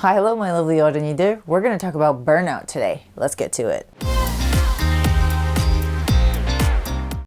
Hi, hello, my lovely 어른이들. We're going to talk about burnout today. Let's get to it.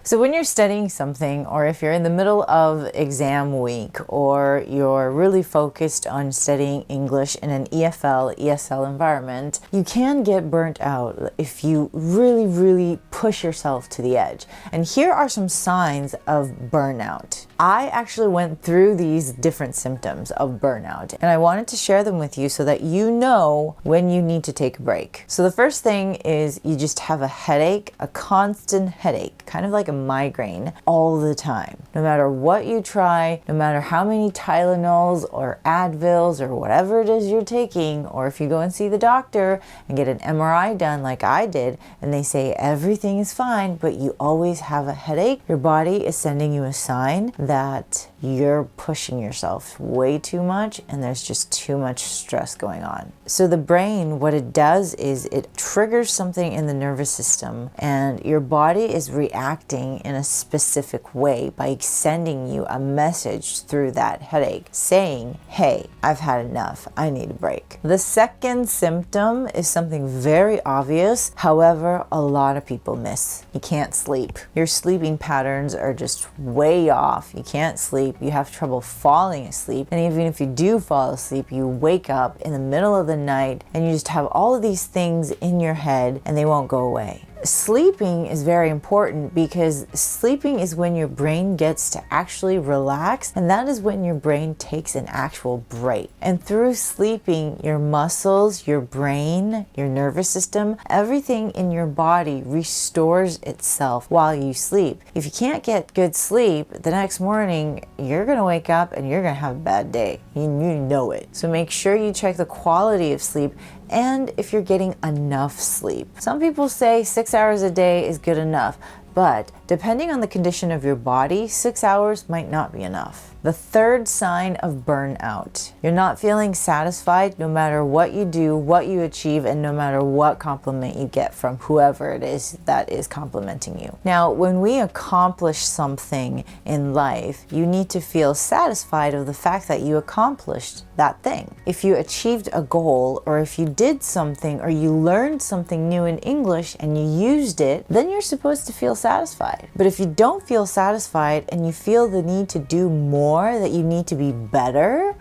So when you're studying something, or if you're in the middle of exam week, or you're really focused on studying English in an ESL environment, you can get burnt out if you really push yourself to the edge. And here are some signs of burnout. I actually went through these different symptoms of burnout, and I wanted to share them with you so that you know when you need to take a break. So the first thing is you just have a headache, a constant headache, kind of like a migraine all the time. No matter what you try, no matter how many Tylenols or Advils or whatever it is you're taking, or if you go and see the doctor and get an MRI done like I did, and they say everything is fine, but you always have a headache, your body is sending you a sign that you're pushing yourself way too much and there's just too much stress going on. So the brain, what it does is it triggers something in the nervous system, and your body is reacting in a specific way by sending you a message through that headache saying, hey, I've had enough, I need a break. The second symptom is something very obvious, however, a lot of people miss. You can't sleep. Your sleeping patterns are just way off. You can't sleep. You have trouble falling asleep. And even if you do fall asleep, you wake up in the middle of the night and you just have all of these things in your head and they won't go away. Sleeping is very important because sleeping is when your brain gets to actually relax, and that is when your brain takes an actual break. And through sleeping, your muscles, your brain, your nervous system, everything in your body restores itself while you sleep. If you can't get good sleep, the next morning you're gonna wake up and you're gonna have a bad day. You know it. So make sure you check the quality of sleep and if you're getting enough sleep. Some people say 6 hours a day is good enough, but depending on the condition of your body, 6 hours might not be enough. The third sign of burnout. You're not feeling satisfied no matter what you do, what you achieve, and no matter what compliment you get from whoever it is that is complimenting you. Now, when we accomplish something in life, you need to feel satisfied of the fact that you accomplished that thing. If you achieved a goal, or if you did something, or you learned something new in English and you used it, then you're supposed to feel satisfied. But if you don't feel satisfied and you feel the need to do more, that you need to be better,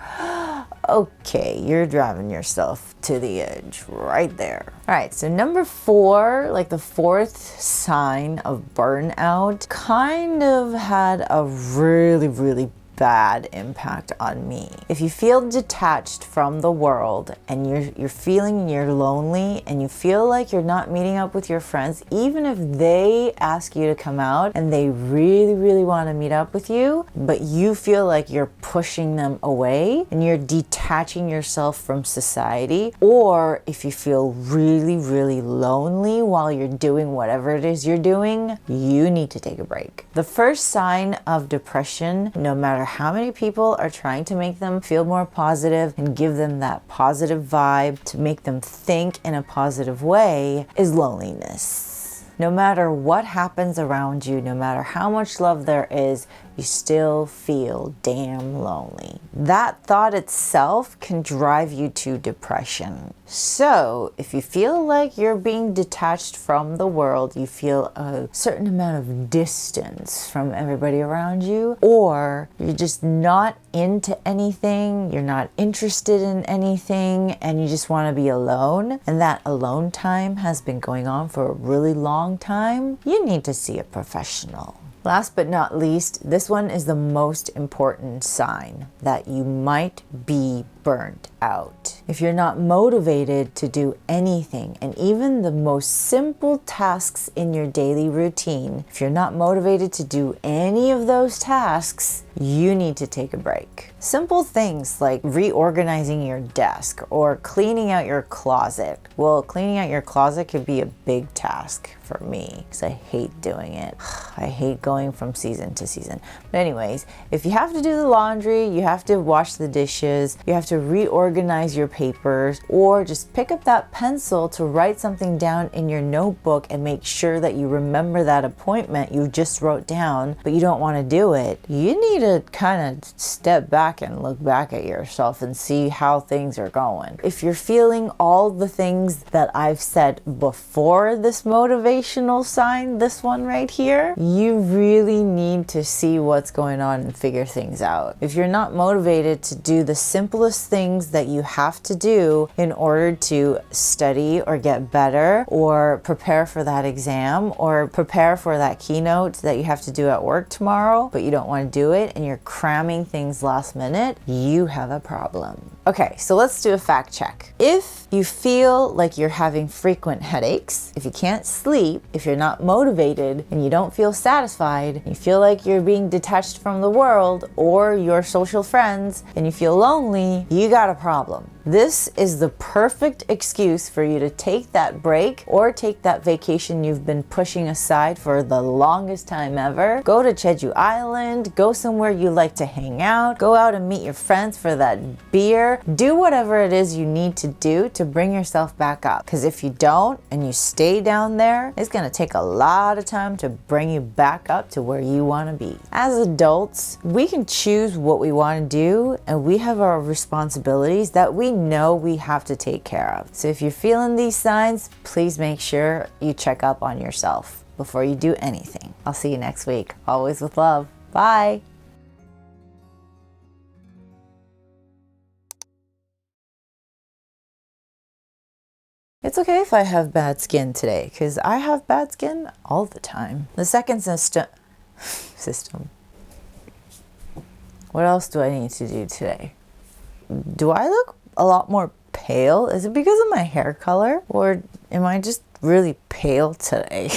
okay, you're driving yourself to the edge right there. All right, so number 4, like the fourth sign of burnout, kind of had a really bad impact on me. If you feel detached from the world and you're feeling you're lonely and you feel like you're not meeting up with your friends, even if they ask you to come out and they really want to meet up with you, but you feel like you're pushing them away and you're detaching yourself from society, or if you feel really lonely while you're doing whatever it is you're doing, you need to take a break. The first sign of depression, no matter how many people are trying to make them feel more positive and give them that positive vibe to make them think in a positive way, is loneliness. No matter what happens around you, no matter how much love there is, you still feel damn lonely. That thought itself can drive you to depression. So if you feel like you're being detached from the world, you feel a certain amount of distance from everybody around you, or you're just not into anything, you're not interested in anything, and you just want to be alone, and that alone time has been going on for a really long time, you need to see a professional. Last but not least, this one is the most important sign that you might be burnt out. If you're not motivated to do anything, and even the most simple tasks in your daily routine, if you're not motivated to do any of those tasks, you need to take a break. Simple things like reorganizing your desk or cleaning out your closet. Well, cleaning out your closet could be a big task for me because I hate doing it. I hate going from season to season. But anyways, if you have to do the laundry, you have to wash the dishes, you have to reorganize your papers, or just pick up that pencil to write something down in your notebook and make sure that you remember that appointment you just wrote down, but you don't want to do it, you need to kind of step back back and look back at yourself and see how things are going. If you're feeling all the things that I've said before this motivational sign, this one right here, you really need to see what's going on and figure things out. If you're not motivated to do the simplest things that you have to do in order to study or get better or prepare for that exam or prepare for that keynote that you have to do at work tomorrow, but you don't want to do it and you're cramming things last minute, you have a problem. Okay, so let's do a fact check. If you feel like you're having frequent headaches, if you can't sleep, if you're not motivated and you don't feel satisfied, you feel like you're being detached from the world or your social friends, and you feel lonely, you got a problem. This is the perfect excuse for you to take that break or take that vacation you've been pushing aside for the longest time ever. Go to Jeju Island, go somewhere you like to hang out, go out and meet your friends for that beer. Do whatever it is you need to do to bring yourself back up. Because if you don't and you stay down there, it's going to take a lot of time to bring you back up to where you want to be. As adults, we can choose what we want to do and we have our responsibilities that we know we have to take care of. So if you're feeling these signs, please make sure you check up on yourself before you do anything. I'll see you next week. Always with love. Bye. It's okay if I have bad skin today, because I have bad skin all the time. The second system. What else do I need to do today? Do I look a lot more pale? Is it because of my hair color? Or am I just really pale today?